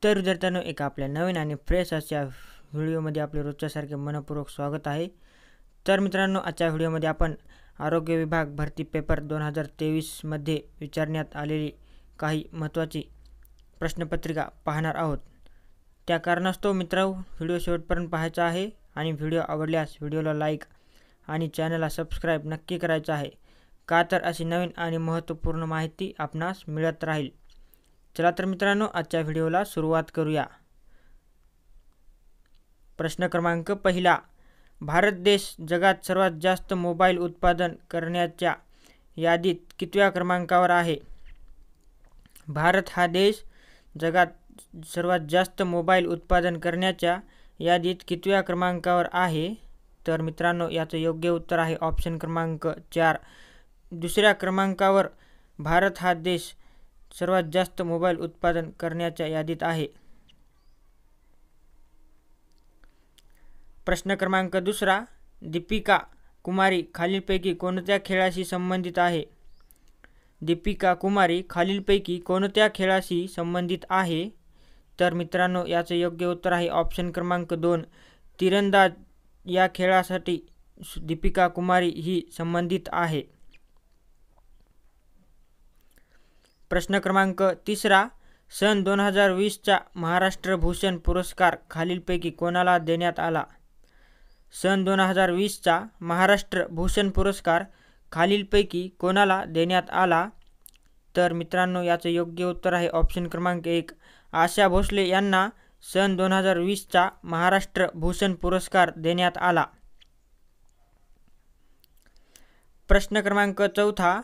तर विद्यार्थ्यांनो, एक आपल्या नवीन आणि फ्रेश अशा व्हिडिओमध्ये आपले रोजच्यासारखे मनपूर्वक स्वागत आहे। तर मित्रांनो, आजच्या व्हिडिओमध्ये आपण आरोग्य विभाग भरती पेपर 2023 मध्ये विचारण्यात आलेली काही महत्त्वाची प्रश्नपत्रिका पाहणार आहोत। त्या कारणास्तव मित्रांनो, व्हिडिओ शेवटपर्यंत पाहायचा आहे आणि व्हिडिओ आवडल्यास व्हिडिओला लाईक आणि चॅनलला सबस्क्राईब नक्की करायचं आहे, का तर अशी नवीन आणि महत्त्वपूर्ण माहिती आपणास मिळत राहील। चला तर मित्रांनो, आजच्या व्हिडिओला सुरुवात करूया। प्रश्न क्रमांक पहिला, भारत देश जगात सर्वात जास्त मोबाईल उत्पादन करण्याच्या यादीत कितव्या क्रमांकावर आहे? भारत हा देश जगात सर्वात जास्त मोबाईल उत्पादन करण्याच्या यादीत कितव्या क्रमांकावर आहे? तर मित्रांनो, याचं योग्य उत्तर आहे ऑप्शन क्रमांक 4, दुसऱ्या क्रमांकावर भारत हा देश सर्वात जास्त मोबाईल उत्पादन करण्याच्या यादीत आहे। प्रश्न क्रमांक दुसरा, दीपिका कुमारी खालीलपैकी कोणत्या खेळाशी संबंधित आहे? दीपिका कुमारी खालीलपैकी कोणत्या खेळाशी संबंधित आहे? तर मित्रांनो, याचे योग्य उत्तर आहे ऑप्शन क्रमांक 2, तिरंदाज या खेळासाठी दीपिका कुमारी ही संबंधित आहे। प्रश्न क्रमांक तिसरा, सन 2020 चा महाराष्ट्र भूषण पुरस्कार खालीलपैकी कोणाला देण्यात आला? सन 2020 चा महाराष्ट्र भूषण पुरस्कार खालीलपैकी कोणाला देण्यात आला? तर मित्रांनो, याचे योग्य उत्तर आहे ऑप्शन क्रमांक 1, आशा भोसले यांना सन 2020 चा महाराष्ट्र भूषण पुरस्कार देण्यात आला। प्रश्न क्रमांक चौथा,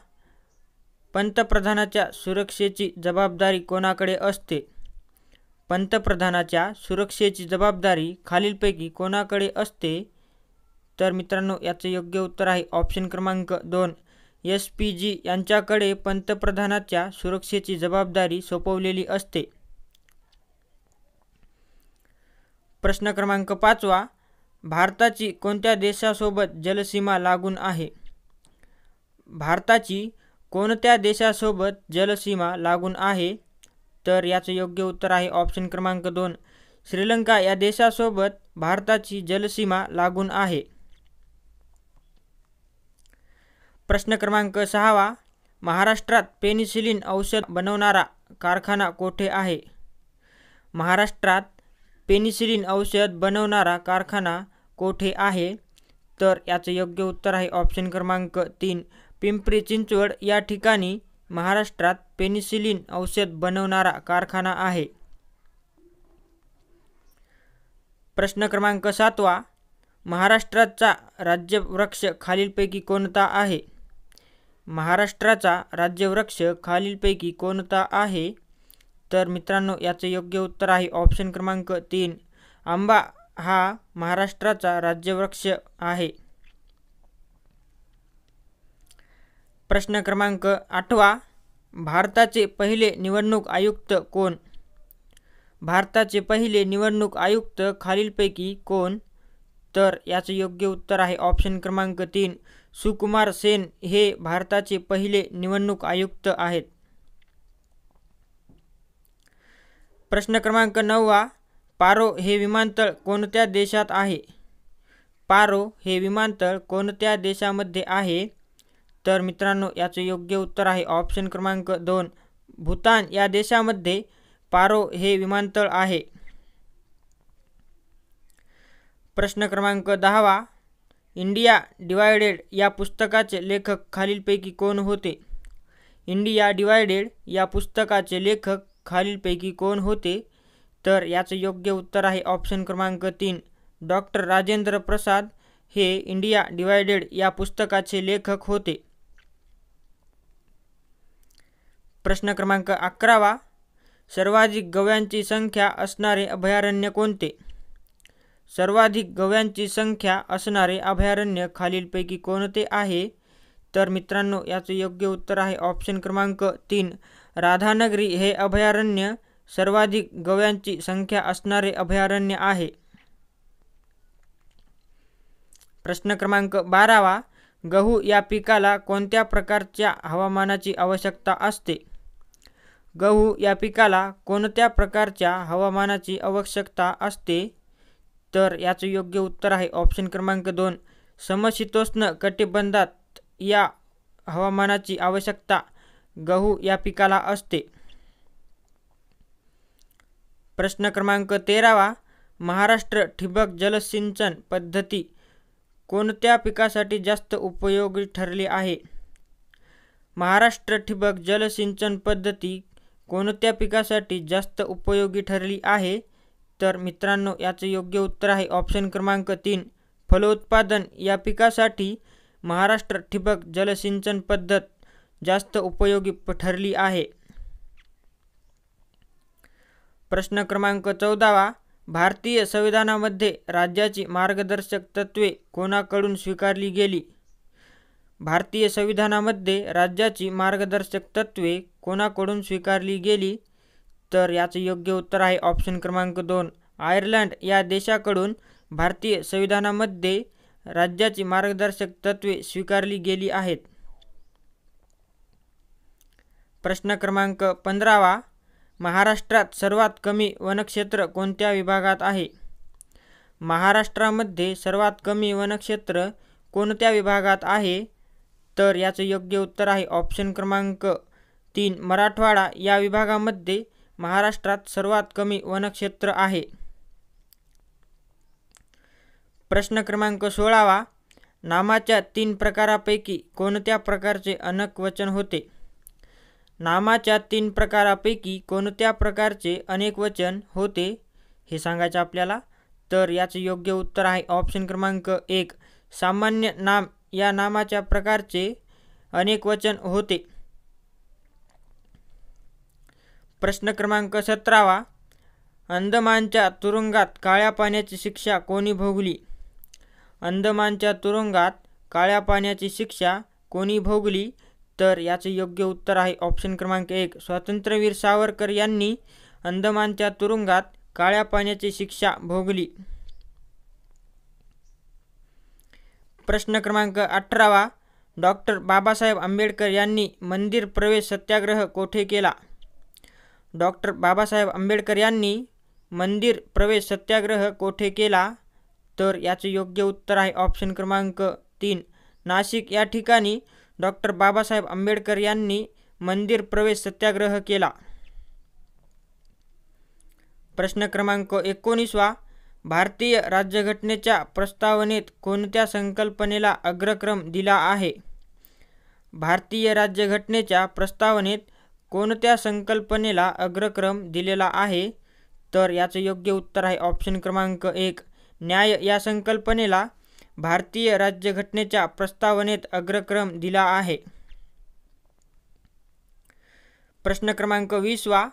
पंतप्रधानाच्या सुरक्षेची जबाबदारी कोणाकडे असते? पंतप्रधानाच्या सुरक्षेची जबाबदारी खालीलपैकी कोणाकडे असते? तर मित्रांनो, याचे योग्य उत्तर आहे ऑप्शन क्रमांक 2, SPG यांच्याकडे पंतप्रधानाच्या सुरक्षेची जबाबदारी सोपवलेली असते। प्रश्न क्रमांक 5, भारताची कोणत्या देशासोबत जलसीमा लागून आहे? भारताची कोणत्या देशासोबत जलसीमा लागून आहे? तर याचे योग्य उत्तर आहे ऑप्शन क्रमांक 2, श्रीलंका या देशासोबत भारताची जलसीमा लागून आहे। प्रश्न क्रमांक 6, महाराष्ट्रात पेनिसिलिन औषध बनवणारा कारखाना कोठे आहे? महाराष्ट्रात पेनिसिलिन औषध बनवणारा कारखाना कोठे आहे? तर याचे योग्य उत्तर आहे ऑप्शन क्रमांक 3, पिंपरी चिंचवड या ठिकाणी महाराष्ट्रात पेनिसिलिन औषध बनवणारा कारखाना आहे। प्रश्न क्रमांक 7, महाराष्ट्राचा राज्यवृक्ष खालीलपैकी कोणता आहे? महाराष्ट्राचा राज्यवृक्ष खालीलपैकी कोणता आहे? तर मित्रांनो, याचे योग्य उत्तर आहे ऑप्शन क्रमांक 3, आंबा हा महाराष्ट्राचा राज्यवृक्ष आहे। प्रश्न क्रमांक 8, भारताचे पहिले निवडणूक आयुक्त कोण? भारताचे पहिले निवडणूक आयुक्त खालीलपैकी कोण? तर याचे योग्य उत्तर आहे ऑप्शन क्रमांक 3, सुकुमार सेन हे भारताचे पहिले निवडणूक आयुक्त आहेत। प्रश्न क्रमांक 9, पारो हे विमानतळ कोणत्या देशात आहे? पारो हे विमानतळ कोणत्या देशामध्ये आहे? तर मित्रांनो, याचे योग्य उत्तर आहे ऑप्शन क्रमांक 2, भूतान या देशामध्ये पारो हे विमानतळ आहे। प्रश्न क्रमांक 10, इंडिया डिवायडेड या पुस्तकाचे लेखक खालीलपैकी कोण होते? इंडिया डिवायडेड या पुस्तकाचे लेखक खालीलपैकी कोण होते? तर याचे योग्य उत्तर आहे ऑप्शन क्रमांक 3, डॉक्टर राजेंद्र प्रसाद हे इंडिया डिवायडेड या पुस्तकाचे लेखक होते। प्रश्न क्रमांक 11, सर्वाधिक गव्यांची संख्या असणारे अभयारण्य कोणते? सर्वाधिक गव्यांची संख्या असणारे अभयारण्य खालीलपैकी कोणते आहे? तर मित्रांनो, याचे योग्य उत्तर आहे ऑप्शन क्रमांक 3, राधानगरी हे अभयारण्य सर्वाधिक गव्यांची संख्या असणारे अभयारण्य आहे। प्रश्न क्रमांक 12, गहू या पिकाला कोणत्या प्रकारच्या हवामानाची आवश्यकता असते? गहू या पिकाला कोणत्या प्रकारच्या हवामानाची आवश्यकता असते? तर याचं योग्य उत्तर आहे ऑप्शन क्रमांक 2, समशीतोष्ण कटिबंधात या हवामानाची आवश्यकता गहू या पिकाला असते. प्रश्न क्रमांक 13, महाराष्ट्र ठिबक जलसिंचन पद्धती कोणत्या पिकासाठी जास्त उपयोगी ठरली आहे? महाराष्ट्र ठिबक जलसिंचन पद्धती कोणत्या पिकासाठी जास्त उपयोगी ठरली आहे? तर मित्रांनो, याचं योग्य उत्तर आहे ऑप्शन क्रमांक 3, फलोत्पादन या पिकासाठी महाराष्ट्र ठिबक जलसिंचन पद्धत जास्त उपयोगी ठरली आहे. प्रश्न क्रमांक 14, भारतीय संविधानामध्ये राज्याची मार्गदर्शक तत्त्वे कोणाकडून स्वीकारली गेली? भारतीय संविधानामध्ये राज्याची मार्गदर्शक तत्त्वे कोणाकडून स्वीकारली गेली? तर याचं योग्य उत्तर आहे ऑप्शन क्रमांक 2, आयर्लंड या देशाकडून भारतीय संविधानामध्ये राज्याची मार्गदर्शक तत्त्वे स्वीकारली गेली आहेत. प्रश्न क्रमांक 15, महाराष्ट्रात सर्वात कमी वनक्षेत्र कोणत्या विभागात आहे? महाराष्ट्रामध्ये सर्वात कमी वनक्षेत्र कोणत्या विभागात आहे? तर याचं योग्य उत्तर आहे ऑप्शन क्रमांक 3, मराठवाडा या विभागामध्ये महाराष्ट्रात सर्वात कमी वनक्षेत्र आहे. प्रश्न क्रमांक 16, नामाच्या 3 प्रकारापैकी कोणत्या प्रकारचे अनेकवचन होते? नामाच्या 3 प्रकारापैकी कोणत्या प्रकारचे अनेकवचन होते हे सांगायचं आपल्याला. तर याचं योग्य उत्तर आहे ऑप्शन क्रमांक 1, सामान्य नाम या नामाच्या प्रकारचे अनेकवचन होते. प्रश्न क्रमांक 17, अंदमानच्या तुरुंगात काळ्या पाण्याची शिक्षा कोणी भोगली? अंदमानच्या तुरुंगात काळ्या पाण्याची शिक्षा कोणी भोगली? तर याचे योग्य उत्तर आहे ऑप्शन क्रमांक 1, स्वातंत्र्यवीर सावरकर यांनी अंदमानच्या तुरुंगात काळ्या पाण्याची शिक्षा भोगली. प्रश्न क्रमांक 18, डॉक्टर बाबासाहेब आंबेडकर यांनी मंदिर प्रवेश सत्याग्रह कोठे केला? डॉक्टर बाबासाहेब आंबेडकर यांनी मंदिर प्रवेश सत्याग्रह कोठे केला? तर याचे योग्य उत्तर आहे ऑप्शन क्रमांक 3, नाशिक या ठिकाणी डॉक्टर बाबासाहेब आंबेडकर यांनी मंदिर प्रवेश सत्याग्रह केला. प्रश्न क्रमांक 19, भारतीय राज्यघटनेच्या प्रस्तावनेत कोणत्या संकल्पनेला अग्रक्रम दिला आहे? भारतीय राज्यघटनेच्या प्रस्तावनेत कोणत्या संकल्पनेला अग्रक्रम दिलेला आहे? तर याचे योग्य उत्तर आहे ऑप्शन क्रमांक 1, न्याय या संकल्पनेला भारतीय राज्यघटनेच्या प्रस्तावनेत अग्रक्रम दिला आहे. प्रश्न क्रमांक 20,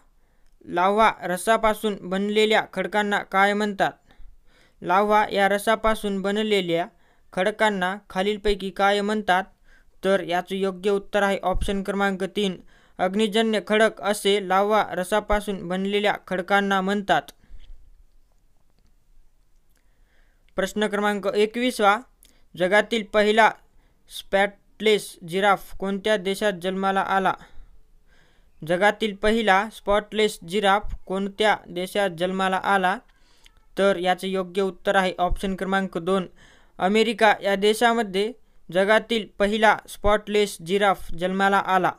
लाव्हा रसापासून बनलेल्या खडकांना काय म्हणतात? लाव्हा या रसापासून बनलेल्या खडकांना खालीलपैकी काय म्हणतात? तर याचे योग्य उत्तर आहे ऑप्शन क्रमांक 3, अग्निजन्य खडक असे लाव्हा रसापासून बनलेल्या खडकांना म्हणतात. प्रश्न क्रमांक 21, जगातील पहिला स्पॉटलेस जिराफ कोणत्या देशात जन्माला आला? जगातील पहिला स्पॉटलेस जिराफ कोणत्या देशात जन्माला आला? तर याचे योग्य उत्तर आहे ऑप्शन क्रमांक 2, अमेरिका या देशामध्ये जगातील पहिला स्पॉटलेस जिराफ जन्माला आला.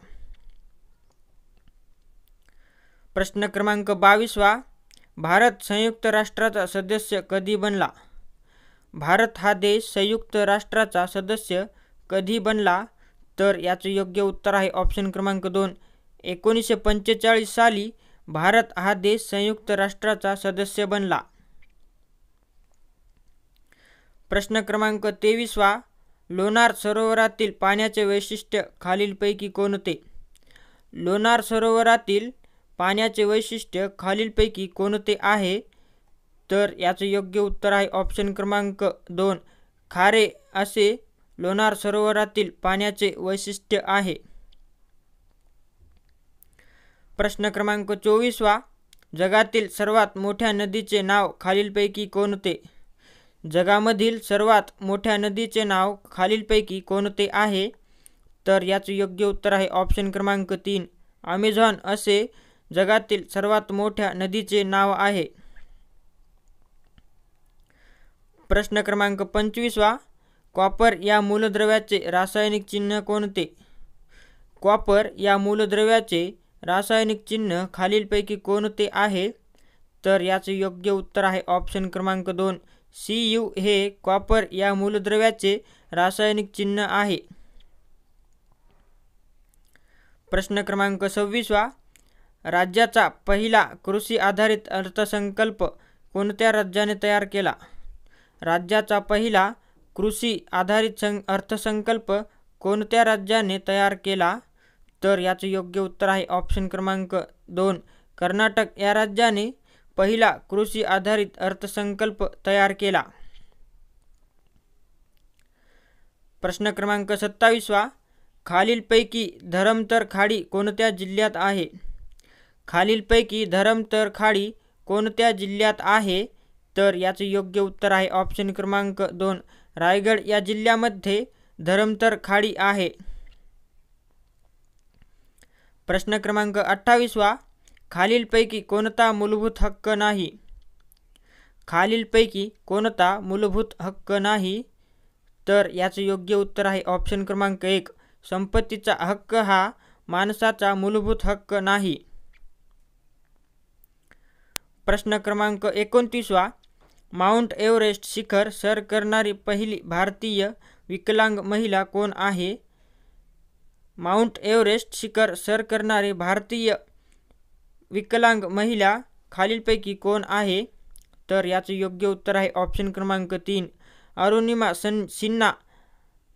प्रश्न क्रमांक 22, भारत संयुक्त राष्ट्राचा सदस्य कधी बनला? भारत हा देश संयुक्त राष्ट्राचा सदस्य कधी बनला? तर याचे योग्य उत्तर आहे ऑप्शन क्रमांक 2, 1945 साली भारत हा देश संयुक्त राष्ट्राचा सदस्य बनला. प्रश्न क्रमांक 23, लोणार सरोवरातील पाण्याचे वैशिष्ट्य खालीलपैकी कोणते? लोणार सरोवरातील पाण्याचे वैशिष्ट्य खालीलपैकी कोणते आहे? तर याचे योग्य उत्तर आहे ऑप्शन क्रमांक 2, खारे असे लोणार सरोवरातील पाण्याचे वैशिष्ट्य आहे. प्रश्न क्रमांक 24, जगातील सर्वात मोठ्या नदीचे नाव खालीलपैकी कोणते? जगामधील सर्वात मोठ्या नदीचे नाव खालीलपैकी कोणते आहे? तर याचे योग्य उत्तर आहे ऑप्शन क्रमांक 3, अमेझॉन असे जगातील सर्वात मोठ्या नदीचे नाव आहे? प्रश्न क्रमांक 25 कॉपर या मूलद्रव्याचे रासायनिक चिन्ह कोणते? कॉपर या मूलद्रव्याचे रासायनिक चिन्ह खालीलपैकी कोणते आहे? तर याचे योग्य उत्तर आहे ऑप्शन क्रमांक 2 Cu हे कॉपर या मूलद्रव्याचे रासायनिक चिन्ह आहे. प्रश्न क्रमांक 26 राज्याचा पहिला कृषी आधारित अर्थसंकल्प कोणत्या राज्याने तयार केला? राज्याचा पहिला कृषी आधारित अर्थसंकल्प कोणत्या राज्याने तयार केला? तर याचे योग्य उत्तर आहे ऑप्शन क्रमांक 2 कर्नाटक या राज्याने पहिला कृषी आधारित अर्थसंकल्प तयार केला. प्रश्न क्रमांक 27 खालीलपैकी धरमतर खाडी कोणत्या जिल्ह्यात आहे? खालीलपैकी धरमतर खाडी कोणत्या जिल्ह्यात आहे? तर याचे योग्य उत्तर आहे ऑप्शन क्रमांक 2 रायगड या जिल्ह्यामध्ये धरमतर खाडी आहे. प्रश्न क्रमांक 28 खालीलपैकी कोणता मूलभूत हक्क नाही? खालीलपैकी कोणता मूलभूत हक्क नाही? तर याचे योग्य उत्तर आहे ऑप्शन क्रमांक 1 संपत्तीचा हक्क हा माणसाचा मूलभूत हक्क नाही. प्रश्न क्रमांक 29 माउंट एव्हरेस्ट शिखर सर करणारी पहिली भारतीय विकलांग महिला कोण आहे? माउंट एव्हरेस्ट शिखर सर करणारी भारतीय विकलांग महिला खालीलपैकी कोण आहे? तर याचे योग्य उत्तर आहे ऑप्शन क्रमांक 3 अरुणिमा सिन्हा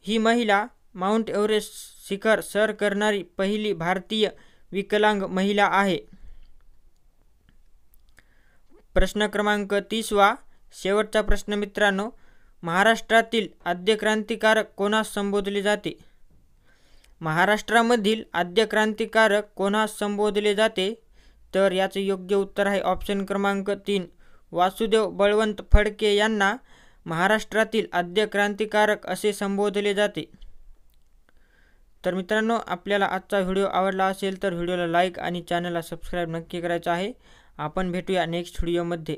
ही महिला माउंट एव्हरेस्ट शिखर सर करणारी पहिली भारतीय विकलांग महिला आहे. प्रश्न क्रमांक 30 शेवटचा प्रश्न मित्रांनो महाराष्ट्रातील आद्य क्रांतिकारक कोणास संबोधले जाते? महाराष्ट्रामधील आद्य क्रांतिकारक कोणास संबोधले जाते? तर याचे योग्य उत्तर आहे ऑप्शन क्रमांक 3 वासुदेव बळवंत फडके यांना महाराष्ट्रातील आद्य क्रांतिकारक असे संबोधले जाते. तर मित्रांनो आपल्याला आजचा व्हिडिओ आवडला असेल तर व्हिडिओला लाईक आणि चॅनलला सबस्क्राईब नक्की करायचं आहे. आपण भेटूया नेक्स्ट व्हिडिओमध्ये.